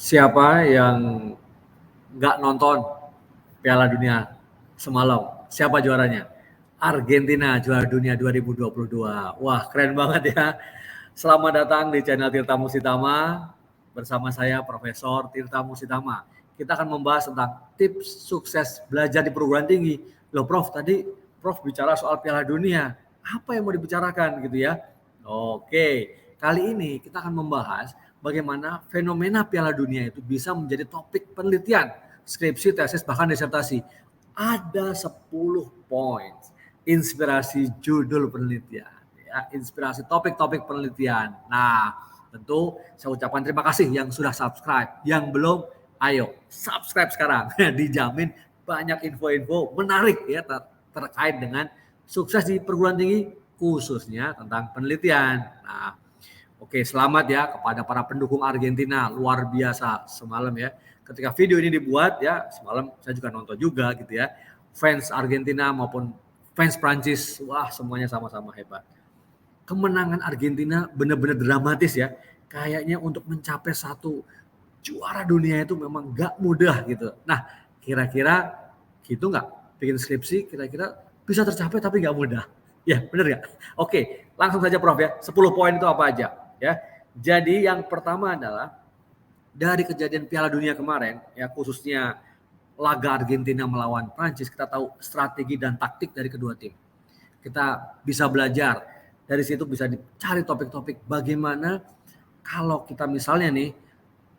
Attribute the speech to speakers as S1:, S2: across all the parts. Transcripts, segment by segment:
S1: Siapa yang nggak nonton Piala Dunia semalam? Siapa juaranya? Argentina juara dunia 2022. Wah, keren banget ya. Selamat datang di channel Tirta Musitama bersama saya Profesor Tirta Musitama. Kita akan membahas tentang tips sukses belajar di perguruan tinggi. Loh Prof, tadi Prof bicara soal Piala Dunia. Apa yang mau dibicarakan gitu ya? Oke, kali ini kita akan membahas bagaimana fenomena Piala Dunia itu bisa menjadi topik penelitian, skripsi, tesis, bahkan disertasi. Ada 10 poin inspirasi judul penelitian, ya, inspirasi topik-topik penelitian. Nah, tentu saya ucapkan terima kasih yang sudah subscribe. Yang belum, ayo subscribe sekarang. Dijamin banyak info-info menarik ya terkait dengan sukses di perguruan tinggi khususnya tentang penelitian. Nah, oke, selamat ya kepada para pendukung Argentina, luar biasa semalam ya. Ketika video ini dibuat ya, semalam saya juga nonton juga gitu ya. Fans Argentina maupun fans Prancis, wah semuanya sama-sama hebat. Kemenangan Argentina benar-benar dramatis ya. Kayaknya untuk mencapai satu juara dunia itu memang gak mudah gitu. Nah, kira-kira gitu nggak? Bikin skripsi kira-kira bisa tercapai tapi nggak mudah. Ya, benar ya? Oke, langsung saja Prof ya. 10 poin itu apa aja? Ya. Jadi yang pertama adalah dari kejadian Piala Dunia kemarin, ya khususnya laga Argentina melawan Prancis, kita tahu strategi dan taktik dari kedua tim. Kita bisa belajar dari situ, bisa dicari topik-topik bagaimana kalau kita misalnya nih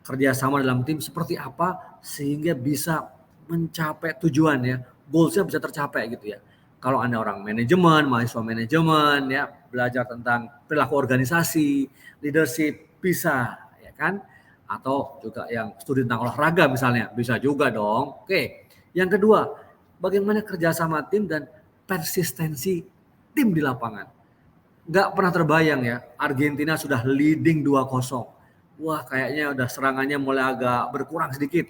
S1: kerjasama dalam tim seperti apa sehingga bisa mencapai tujuan ya, goalsnya bisa tercapai gitu ya. Kalau Anda orang manajemen, mahasiswa manajemen ya, belajar tentang perilaku organisasi, leadership bisa ya kan? Atau juga yang studi tentang olahraga misalnya, bisa juga dong. Oke. Yang kedua, bagaimana kerjasama tim dan persistensi tim di lapangan. Nggak pernah terbayang ya, Argentina sudah leading 2-0. Wah, kayaknya udah serangannya mulai agak berkurang sedikit.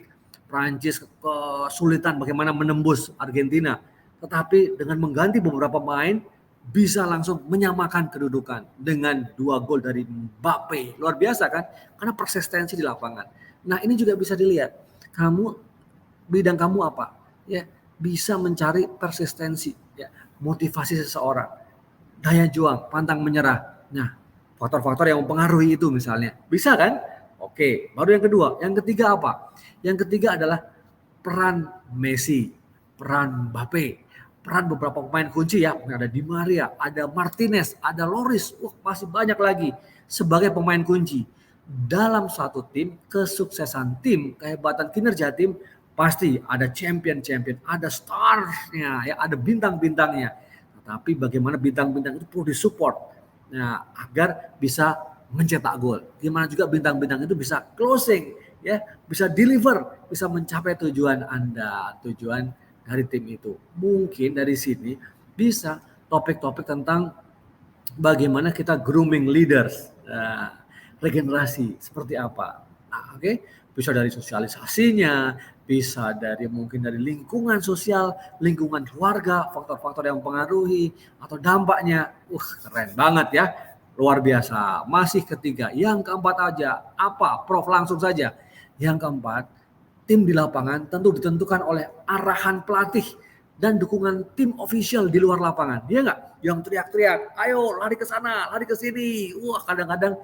S1: Prancis kesulitan bagaimana menembus Argentina. Tetapi dengan mengganti beberapa pemain, bisa langsung menyamakan kedudukan dengan 2 gol dari Mbappe. Luar biasa kan? Karena persistensi di lapangan. Nah, ini juga bisa dilihat. Bidang kamu apa? Ya, bisa mencari persistensi, ya, motivasi seseorang, daya juang, pantang menyerah. Nah, faktor-faktor yang mempengaruhi itu misalnya. Bisa kan? Oke, baru yang kedua. Yang ketiga apa? Yang ketiga adalah peran Messi, peran Mbappe, peran beberapa pemain kunci ya. Ada Di Maria, ada Martinez, ada Loris. Masih banyak lagi sebagai pemain kunci. Dalam suatu tim, kesuksesan tim, kehebatan kinerja tim, pasti ada champion-champion, ada star-nya, ya, ada bintang-bintangnya. Tapi bagaimana bintang-bintang itu perlu disupport, nah, agar bisa mencetak gol. Gimana juga bintang-bintang itu bisa closing, ya, bisa deliver, bisa mencapai tujuan Anda, tujuan dari tim itu. Mungkin dari sini bisa topik-topik tentang bagaimana kita grooming leaders, regenerasi seperti apa. Nah, oke, bisa dari sosialisasinya, bisa dari mungkin dari lingkungan sosial, lingkungan keluarga, faktor-faktor yang mempengaruhi atau dampaknya. Keren banget ya, luar biasa. Masih ketiga, yang keempat aja apa? Prof langsung saja. Yang keempat, tim di lapangan tentu ditentukan oleh arahan pelatih dan dukungan tim official di luar lapangan. Dia nggak yang teriak-teriak, ayo lari ke sana, lari ke sini. Kadang-kadang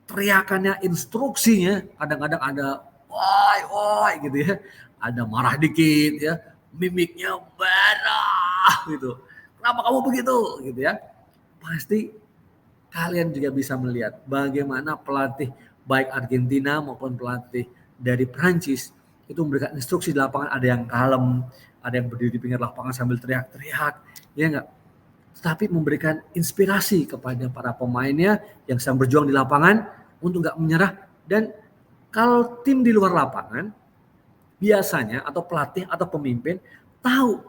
S1: teriakannya, instruksinya, kadang-kadang ada woi, woi gitu ya. Ada marah dikit ya, mimiknya merah gitu. Kenapa kamu begitu gitu ya? Pasti kalian juga bisa melihat bagaimana pelatih baik Argentina maupun pelatih dari Prancis itu memberikan instruksi di lapangan, ada yang kalem, ada yang berdiri di pinggir lapangan sambil teriak-teriak, ya enggak? Tetapi memberikan inspirasi kepada para pemainnya yang sedang berjuang di lapangan untuk enggak menyerah. Dan kalau tim di luar lapangan, biasanya atau pelatih atau pemimpin tahu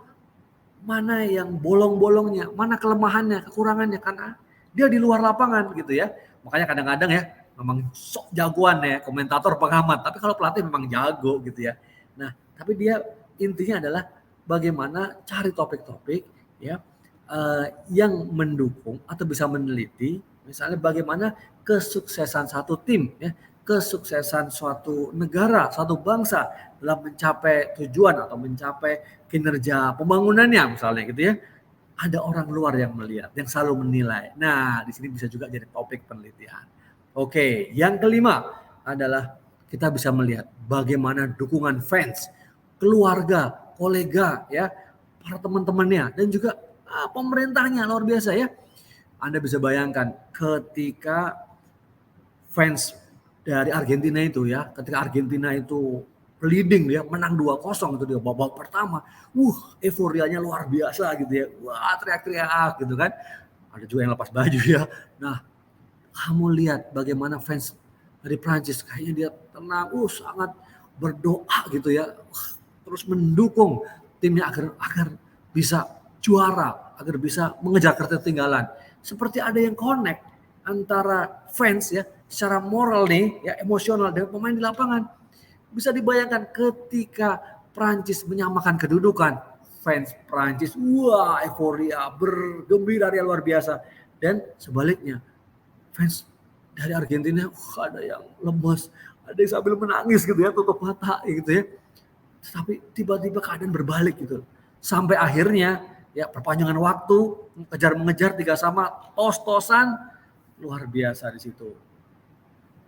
S1: mana yang bolong-bolongnya, mana kelemahannya, kekurangannya, karena dia di luar lapangan gitu ya. Makanya kadang-kadang ya memang sok jagoan ya komentator pengamat, tapi kalau pelatih memang jago gitu ya. Nah, tapi dia intinya adalah bagaimana cari topik-topik ya yang mendukung atau bisa meneliti misalnya bagaimana kesuksesan satu tim ya kesuksesan suatu negara, suatu bangsa dalam mencapai tujuan atau mencapai kinerja pembangunannya misalnya gitu ya, ada orang luar yang melihat, yang selalu menilai. Nah, di sini bisa juga jadi topik penelitian. Oke, yang kelima adalah kita bisa melihat bagaimana dukungan fans, keluarga, kolega ya, para teman-temannya dan juga pemerintahnya luar biasa ya. Anda bisa bayangkan ketika fans dari Argentina itu ya, ketika Argentina itu leading ya, menang 2-0 itu dia babak pertama. Euforianya luar biasa gitu ya. Wah, teriak-teriak gitu kan. Ada juga yang lepas baju ya. Nah, kamu lihat bagaimana fans dari Prancis kayaknya dia tenang, sangat berdoa gitu ya. Terus mendukung timnya agar bisa juara, agar bisa mengejar ketertinggalan. Seperti ada yang connect antara fans ya, secara moral nih, ya emosional dengan pemain di lapangan. Bisa dibayangkan ketika Prancis menyamakan kedudukan, fans Prancis, euforia, bergembira luar biasa. Dan sebaliknya, fans dari Argentina, ada yang lemas, ada yang sambil menangis gitu ya, tutup mata gitu ya. Tapi tiba-tiba keadaan berbalik gitu. Sampai akhirnya ya perpanjangan waktu, kejar-mengejar 3-3, tos-tosan, luar biasa di situ.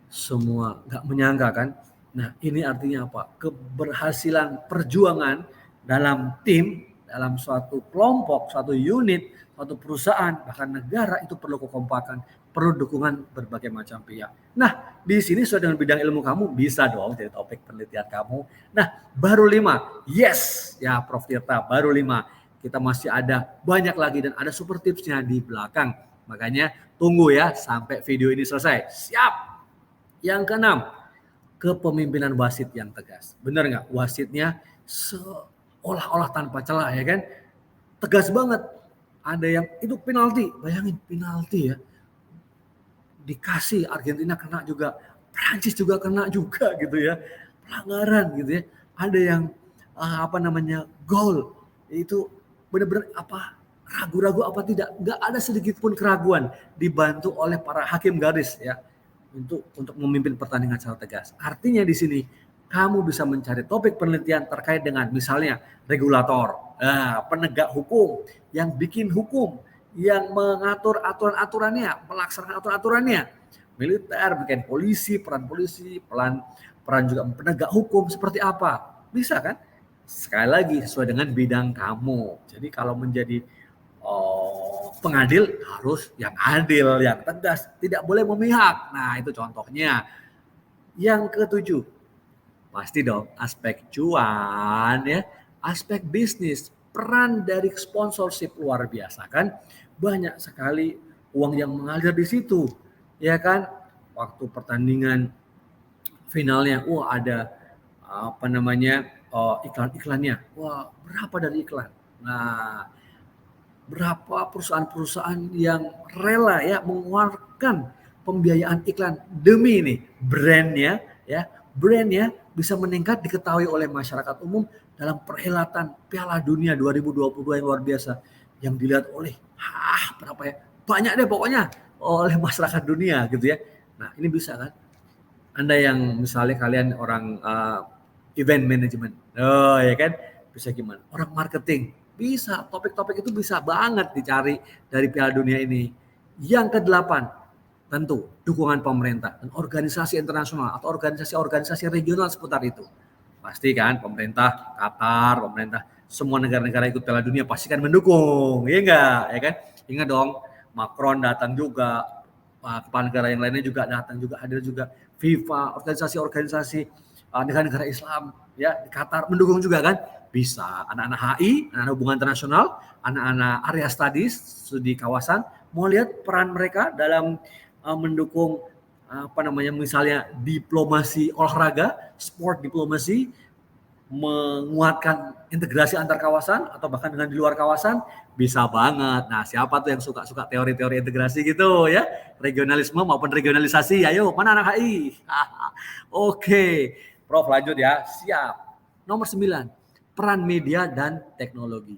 S1: Semua nggak menyangka kan. Nah, ini artinya apa? Keberhasilan perjuangan dalam tim, dalam suatu kelompok, suatu unit, suatu perusahaan, bahkan negara itu perlu kekompakan, perlu dukungan berbagai macam pihak. Nah, di sini sesuai dengan bidang ilmu kamu, bisa dong jadi topik penelitian kamu. Nah, baru 5. Yes, ya Prof. Tirta, baru 5. Kita masih ada banyak lagi dan ada super tipsnya di belakang. Makanya tunggu ya sampai video ini selesai. Siap! Yang keenam, kepemimpinan wasit yang tegas. Benar nggak? Wasitnya seolah-olah tanpa celah ya kan? Tegas banget. Ada yang itu penalti, bayangin penalti ya. Dikasih Argentina kena juga, Prancis juga kena juga gitu ya. Pelanggaran gitu ya. Ada yang gol itu benar-benar ragu-ragu apa tidak? Nggak ada sedikit pun keraguan, dibantu oleh para hakim garis ya. Untuk memimpin pertandingan secara tegas. Artinya di sini kamu bisa mencari topik penelitian terkait dengan misalnya regulator, penegak hukum, yang bikin hukum, yang mengatur aturan-aturannya, melaksanakan aturan-aturannya. Militer, bikin polisi, peran juga penegak hukum seperti apa? Bisa kan? Sekali lagi sesuai dengan bidang kamu. Jadi kalau menjadi pengadil harus yang adil, yang tegas, tidak boleh memihak. Nah, itu contohnya. Yang ketujuh, pasti dong aspek cuan ya, aspek bisnis, peran dari sponsorship luar biasa kan. Banyak sekali uang yang mengalir di situ. Ya kan? Waktu pertandingan finalnya, ada iklan-iklannya. Berapa dari iklan? Nah, berapa perusahaan-perusahaan yang rela ya mengeluarkan pembiayaan iklan demi ini brandnya bisa meningkat, diketahui oleh masyarakat umum dalam perhelatan Piala Dunia 2022 yang luar biasa, yang dilihat oleh berapa ya, banyak deh pokoknya oleh masyarakat dunia gitu ya. Nah, ini bisa kan, Anda yang misalnya kalian orang event management, ya kan, bisa gimana, orang marketing, bisa, topik-topik itu bisa banget dicari dari Piala Dunia ini. Yang kedelapan, tentu dukungan pemerintah dan organisasi internasional atau organisasi-organisasi regional seputar itu. Pasti kan pemerintah Qatar, pemerintah semua negara-negara ikut Piala Dunia pasti kan mendukung, ya enggak? Ya kan? Ingat dong, Macron datang juga, kepala negara yang lainnya juga datang juga, hadir juga, FIFA, organisasi-organisasi negara-negara Islam ya di Qatar mendukung juga kan. Bisa anak-anak HI, anak-anak hubungan internasional, anak-anak area studies studi kawasan mau lihat peran mereka dalam mendukung misalnya diplomasi olahraga, sport diplomasi, menguatkan integrasi antar kawasan atau bahkan dengan di luar kawasan, bisa banget. Nah, siapa tuh yang suka-suka teori-teori integrasi gitu ya, regionalisme maupun regionalisasi, ayo mana anak HI? Oke, Prof lanjut ya, siap. Nomor 9, peran media dan teknologi.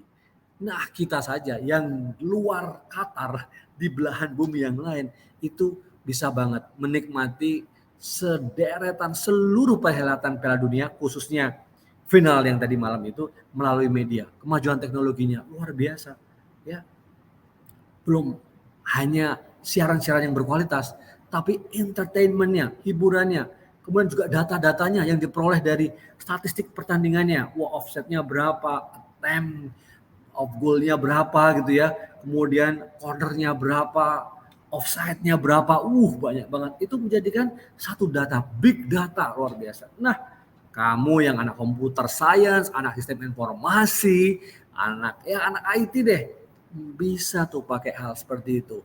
S1: Nah, kita saja yang luar Qatar, di belahan bumi yang lain, itu bisa banget menikmati sederetan seluruh perhelatan Piala Dunia, khususnya final yang tadi malam itu, melalui media. Kemajuan teknologinya luar biasa. Ya, belum hanya siaran-siaran yang berkualitas, tapi entertainment-nya, hiburannya, kemudian juga data-datanya yang diperoleh dari statistik pertandingannya. Wah, offset-nya berapa, time of goal-nya berapa gitu ya, kemudian corner-nya berapa, offside-nya berapa, banyak banget. Itu menjadikan satu data, big data luar biasa. Nah, kamu yang anak computer science, anak sistem informasi, anak IT deh, bisa tuh pakai hal seperti itu.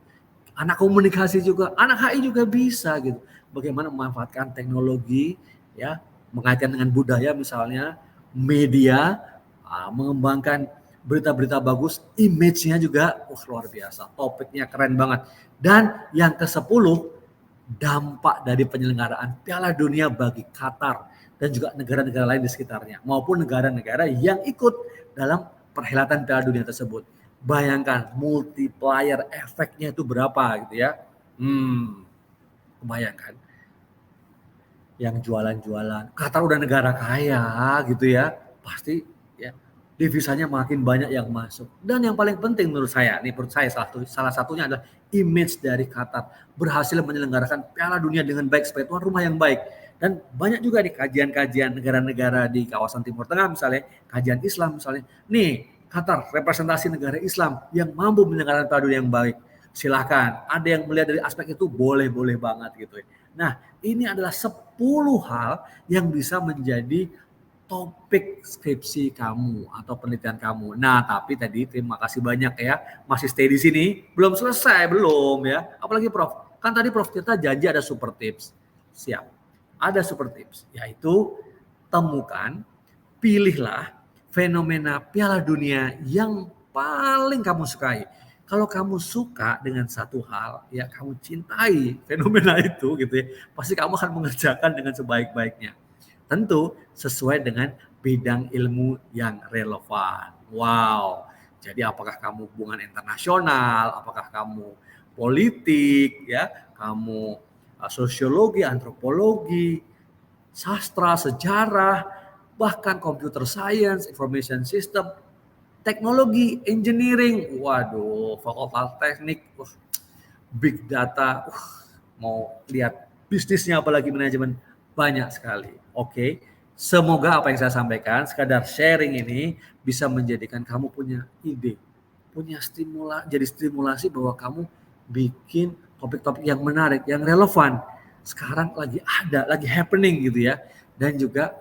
S1: Anak komunikasi juga, anak HI juga bisa gitu. Bagaimana memanfaatkan teknologi ya, mengaitkan dengan budaya misalnya, media, mengembangkan berita-berita bagus, image-nya juga luar biasa. Topiknya keren banget. Dan yang ke-10, dampak dari penyelenggaraan Piala Dunia bagi Qatar dan juga negara-negara lain di sekitarnya maupun negara-negara yang ikut dalam perhelatan Piala Dunia tersebut. Bayangkan multiplier efeknya itu berapa gitu ya. Bayangkan yang jualan-jualan, Qatar udah negara kaya gitu ya, pasti ya devisanya makin banyak yang masuk. Dan yang paling penting menurut saya salah satunya adalah image dari Qatar berhasil menyelenggarakan Piala Dunia dengan baik sebagai tuan rumah yang baik. Dan banyak juga di kajian-kajian negara-negara di kawasan Timur Tengah misalnya, kajian Islam misalnya. Nih, Qatar representasi negara Islam yang mampu menyelenggarakan Piala Dunia yang baik. Silahkan, ada yang melihat dari aspek itu boleh-boleh banget gitu ya. Nah, ini adalah 10 hal yang bisa menjadi topik skripsi kamu atau penelitian kamu. Nah, tapi tadi terima kasih banyak ya, masih stay di sini. Belum selesai, belum ya. Apalagi Prof, kan tadi Prof Tirta janji ada super tips. Siap, ada super tips, yaitu temukan, pilihlah fenomena Piala Dunia yang paling kamu sukai. Kalau kamu suka dengan satu hal, ya kamu cintai fenomena itu gitu ya, pasti kamu akan mengerjakan dengan sebaik-baiknya. Tentu sesuai dengan bidang ilmu yang relevan. Wow. Jadi apakah kamu hubungan internasional, apakah kamu politik, ya, kamu sosiologi, antropologi, sastra, sejarah, bahkan computer science, information system, teknologi, engineering, waduh, fakultas teknik, big data, mau lihat bisnisnya apalagi manajemen, banyak sekali. Oke, semoga apa yang saya sampaikan, sekadar sharing ini bisa menjadikan kamu punya ide, punya jadi stimulasi bahwa kamu bikin topik-topik yang menarik, yang relevan. Sekarang lagi ada, lagi happening gitu ya, dan juga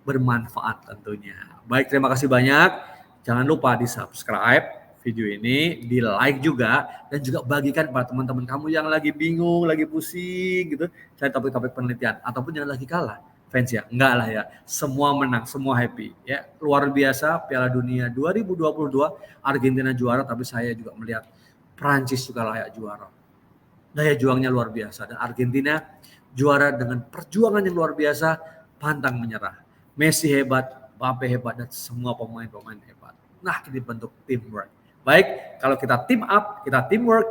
S1: bermanfaat tentunya. Baik, terima kasih banyak. Jangan lupa di-subscribe video ini, di-like juga, dan juga bagikan kepada teman-teman kamu yang lagi bingung, lagi pusing gitu, cari topik-topik penelitian, ataupun yang lagi kalah. Fans ya, enggak lah ya, semua menang, semua happy ya. Luar biasa Piala Dunia 2022, Argentina juara, tapi saya juga melihat Prancis juga layak juara. Daya juangnya luar biasa, dan Argentina juara dengan perjuangan yang luar biasa, pantang menyerah. Messi hebat, Mbappe hebat, dan semua pemain-pemain hebat. Nah, ini bentuk teamwork. Baik, kalau kita team up, kita teamwork,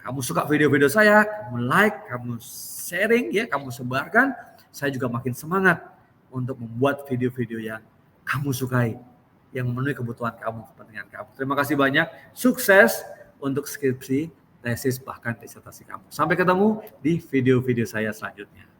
S1: kamu suka video-video saya, kamu like, kamu sharing, ya, kamu sebarkan, saya juga makin semangat untuk membuat video-video yang kamu sukai, yang memenuhi kebutuhan kamu, kepentingan kamu. Terima kasih banyak, sukses untuk skripsi, tesis, bahkan disertasi kamu. Sampai ketemu di video-video saya selanjutnya.